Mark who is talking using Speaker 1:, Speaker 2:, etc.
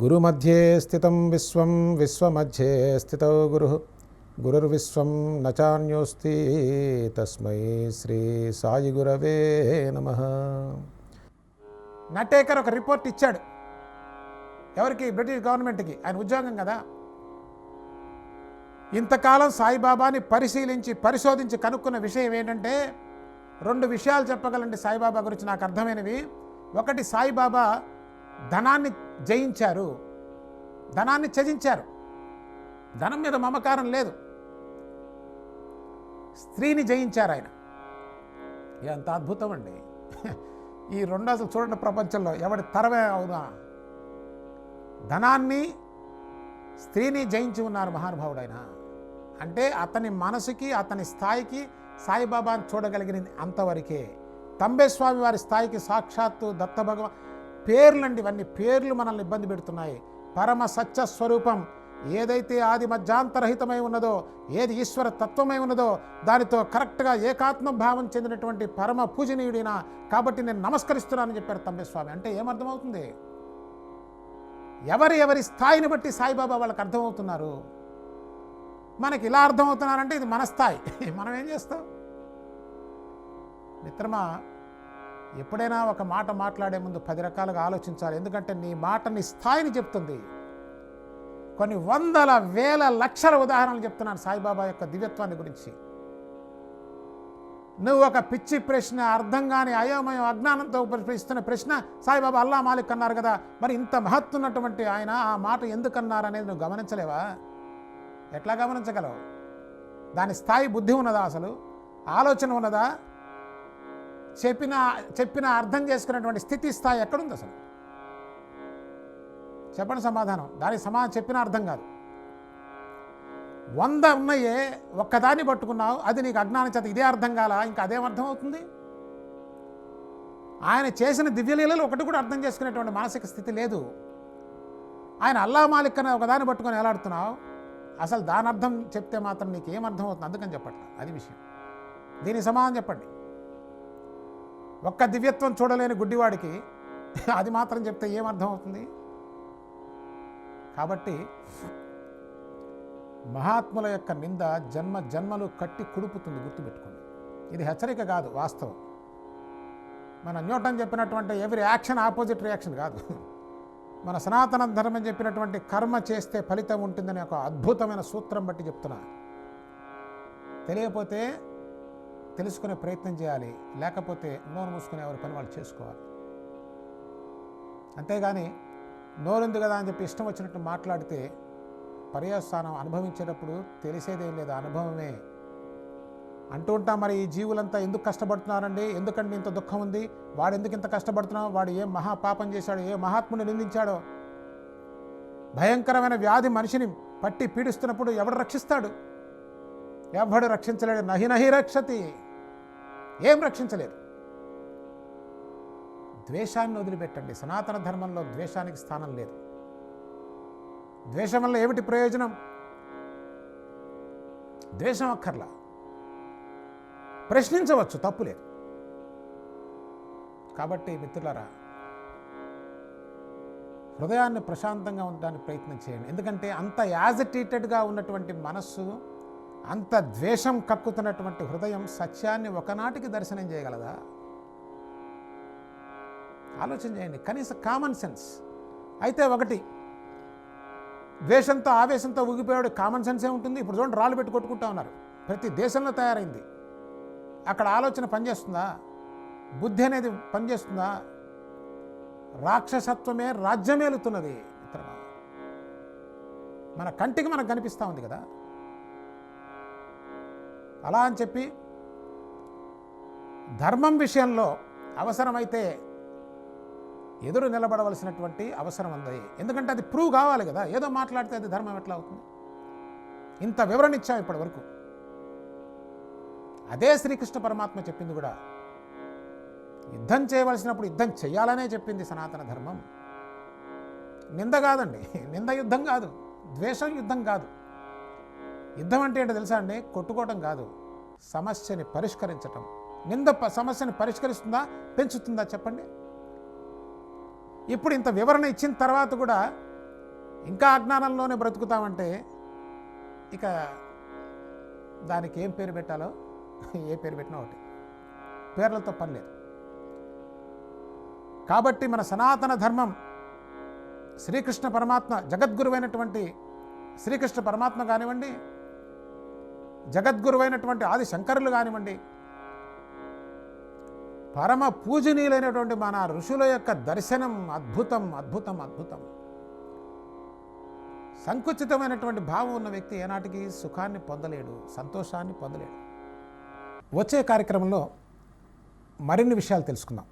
Speaker 1: గురుమధ్యే స్థితం విశ్వం విశ్వమధ్యే స్థితో గురుః గురుర్విశ్వం నచాన్యోస్తి తస్మై శ్రీ సాయి గురవే నమః. నటేకర్ ఒక రిపోర్ట్ ఇచ్చాడు. ఎవరికి? బ్రిటిష్ గవర్నమెంట్కి. ఆయన ఉద్యోగం కదా. ఇంతకాలం సాయిబాబాని పరిశోధించి కనుక్కున్న విషయం ఏంటంటే, రెండు విషయాలు చెప్పగలండి సాయిబాబా గురించి నాకు అర్థమైనవి. ఒకటి, సాయిబాబా ధనాన్ని జయించారు, ధనాన్ని త్యజించారు. ధనం మీద మమకారం లేదు. స్త్రీని జయించారు ఆయన. ఎంత అద్భుతం అండి. ఈ రెండు అసలు చూడండి, ప్రపంచంలో ఎవడి తరమే అవునా. ధనాన్ని, స్త్రీని జయించి ఉన్నారు మహానుభావుడు ఆయన. అంటే అతని మనసుకి, అతని స్థాయికి సాయిబాబాని చూడగలిగినది అంతవరకే. తంబేస్వామి వారి స్థాయికి సాక్షాత్తు దత్త భగవాన్ పేర్లండి, ఇవన్నీ పేర్లు మనల్ని ఇబ్బంది పెడుతున్నాయి. పరమ సత్య స్వరూపం ఏదైతే ఆది మధ్యాంతరహితమై ఉన్నదో, ఏది ఈశ్వర తత్వమై ఉన్నదో, దానితో కరెక్ట్గా ఏకాత్మ భావం చెందినటువంటి పరమ పూజనీయుడినా కాబట్టి నేను నమస్కరిస్తున్నానని చెప్పారు తంబేస్వామి. అంటే ఏమర్థమవుతుంది? ఎవరి స్థాయిని బట్టి సాయిబాబా వాళ్ళకి అర్థమవుతున్నారు. మనకి ఇలా అర్థమవుతున్నారంటే ఇది మన స్థాయి. మనం ఏం చేస్తాం? మిత్రమా, ఎప్పుడైనా ఒక మాట మాట్లాడే ముందు 10 రకాలుగా ఆలోచించాలి. ఎందుకంటే నీ మాట నీ స్థాయిని చెప్తుంది. కొన్ని వందల వేల లక్షల ఉదాహరణలు చెప్తున్నాను సాయిబాబా యొక్క దివ్యత్వాన్ని గురించి. నువ్వు ఒక పిచ్చి ప్రశ్న, అర్థం కాని అయోమయం అజ్ఞానంతో ఇస్తున్న ప్రశ్న, సాయిబాబా అల్లా మాలిక్ అన్నారు కదా, మరి ఇంత మహత్తున్నటువంటి ఆయన ఆ మాట ఎందుకన్నారు అనేది నువ్వు గమనించలేవా? ఎట్లా గమనించగలవు? దాని స్థాయి బుద్ధి ఉన్నదా? అసలు ఆలోచన ఉన్నదా? చెప్పిన అర్థం చేసుకున్నటువంటి స్థితి స్థాయి ఎక్కడుంది అసలు? చెప్పండి సమాధానం. దానికి సమాధానం చెప్పిన అర్థం కాదు. 100 ఉన్నాయే, ఒక్కదాన్ని పట్టుకున్నావు, అది నీకు అజ్ఞానం చేత ఇదే అర్థం కాలా, ఇంకా అదేం అర్థం అవుతుంది? ఆయన చేసిన దివ్యలీలలో ఒకటి కూడా అర్థం చేసుకునేటువంటి మానసిక స్థితి లేదు. ఆయన అల్లా మాలిక్ అనే ఒకదాన్ని పట్టుకొని ఎలాడుతున్నావు. అసలు దాని అర్థం చెప్తే మాత్రం నీకు ఏమర్థం అవుతుంది? అందుకని చెప్పట్లా. అది విషయం. దీనికి సమాధానం చెప్పండి. ఒక్క దివ్యత్వం చూడలేని గుడ్డివాడికి అది మాత్రం చెప్తే ఏమర్థం అవుతుంది? కాబట్టి మహాత్ముల యొక్క నింద జన్మలు కట్టి కుడుపుతుంది, గుర్తుపెట్టుకోండి. ఇది హెచ్చరిక కాదు, వాస్తవం. మన న్యూటన్ చెప్పినటువంటి ఎవరి యాక్షన్ ఆపోజిట్ రియాక్షన్ కాదు. మన సనాతన ధర్మం చెప్పినటువంటి కర్మ చేస్తే ఫలితం ఉంటుందని ఒక అద్భుతమైన సూత్రం బట్టి చెప్తున్నా. తెలియకపోతే తెలుసుకునే ప్రయత్నం చేయాలి, లేకపోతే నోరు మూసుకునే ఎవరి పని వాళ్ళు చేసుకోవాలి. అంతేగాని నోరుంది కదా అని చెప్పి ఇష్టం వచ్చినట్టు మాట్లాడితే పర్యవసానం అనుభవించేటప్పుడు తెలిసేదేం లేదు, అనుభవమే. అంటూ ఉంటాం, మరి ఈ జీవులంతా ఎందుకు కష్టపడుతున్నారండి, ఎందుకంటే ఇంత దుఃఖం ఉంది, వాడు ఎందుకు ఇంత కష్టపడుతున్నావు, వాడు ఏం మహాపాపం చేశాడు, ఏ మహాత్ముని నిందించాడో. భయంకరమైన వ్యాధి మనిషిని పట్టి పీడిస్తున్నప్పుడు ఎవడు రక్షిస్తాడు? ఎవడు రక్షించలేడు. నహి రక్షతి. ఏం రక్షించలేదు. ద్వేషాన్ని వదిలిపెట్టండి. సనాతన ధర్మంలో ద్వేషానికి స్థానం లేదు. ద్వేషం వల్ల ఏమిటి ప్రయోజనం? ద్వేషం అక్కర్లా, ప్రశ్నించవచ్చు, తప్పు లేదు. కాబట్టి మిత్రులారా, హృదయాన్ని ప్రశాంతంగా ఉండడానికి ప్రయత్నం చేయండి. ఎందుకంటే అంత యాజిటేటెడ్గా ఉన్నటువంటి మనస్సు, అంత ద్వేషం కక్కుతున్నటువంటి హృదయం సత్యాన్ని ఒకనాటికి దర్శనం చేయగలదా? ఆలోచన చేయండి. కనీస కామన్ సెన్స్ అయితే. ఒకటి, ద్వేషంతో ఆవేశంతో ఊగిపోయాడు, కామన్ సెన్సే ఉంటుంది. ఇప్పుడు చూడండి, రాళ్ళు పెట్టి కొట్టుకుంటా ఉన్నారు. ప్రతి దేశంలో తయారైంది. అక్కడ ఆలోచన పనిచేస్తుందా? బుద్ధి అనేది పనిచేస్తుందా? రాక్షసత్వమే రాజ్యమేలుతున్నది. మిత్రమా, మన కంటికి మనకు కనిపిస్తూ ఉంది కదా. అలా అని చెప్పి ధర్మం విషయంలో అవసరమైతే ఎదురు నిలబడవలసినటువంటి అవసరం ఉంది. ఎందుకంటే అది ప్రూవ్ కావాలి కదా. ఏదో మాట్లాడితే అది ధర్మం ఎట్లా అవుతుంది? ఇంత వివరణ ఇచ్చాం ఇప్పటి వరకు. అదే శ్రీకృష్ణ పరమాత్మ చెప్పింది కూడా. యుద్ధం చేయవలసినప్పుడు యుద్ధం చేయాలనే చెప్పింది సనాతన ధర్మం. నింద కాదండి, నింద యుద్ధం కాదు, ద్వేషం యుద్ధం కాదు. యుద్ధం అంటే ఏంటో తెలుసా అండి? కొట్టుకోవటం కాదు, సమస్యని పరిష్కరించటం. నింద సమస్యని పరిష్కరిస్తుందా, పెంచుతుందా? చెప్పండి. ఇప్పుడు ఇంత వివరణ ఇచ్చిన తర్వాత కూడా ఇంకా అజ్ఞానంలోనే బ్రతుకుతామంటే ఇక దానికి ఏం పేరు పెట్టాలో ఏ పేరు పెట్టినా ఒకటి, పేర్లతో పని లేదు. కాబట్టి మన సనాతన ధర్మం శ్రీకృష్ణ పరమాత్మ, జగద్గురువైనటువంటి శ్రీకృష్ణ పరమాత్మ కానివ్వండి, జగద్గురువైనటువంటి ఆది శంకరులు కానివ్వండి, పరమ పూజనీయులైనటువంటి మన ఋషుల యొక్క దర్శనం అద్భుతం అద్భుతం అద్భుతం. సంకుచితమైనటువంటి భావం ఉన్న వ్యక్తి ఏనాటికి సుఖాన్ని పొందలేడు, సంతోషాన్ని పొందలేడు. వచ్చే కార్యక్రమంలో మరిన్ని విషయాలు తెలుసుకుందాం.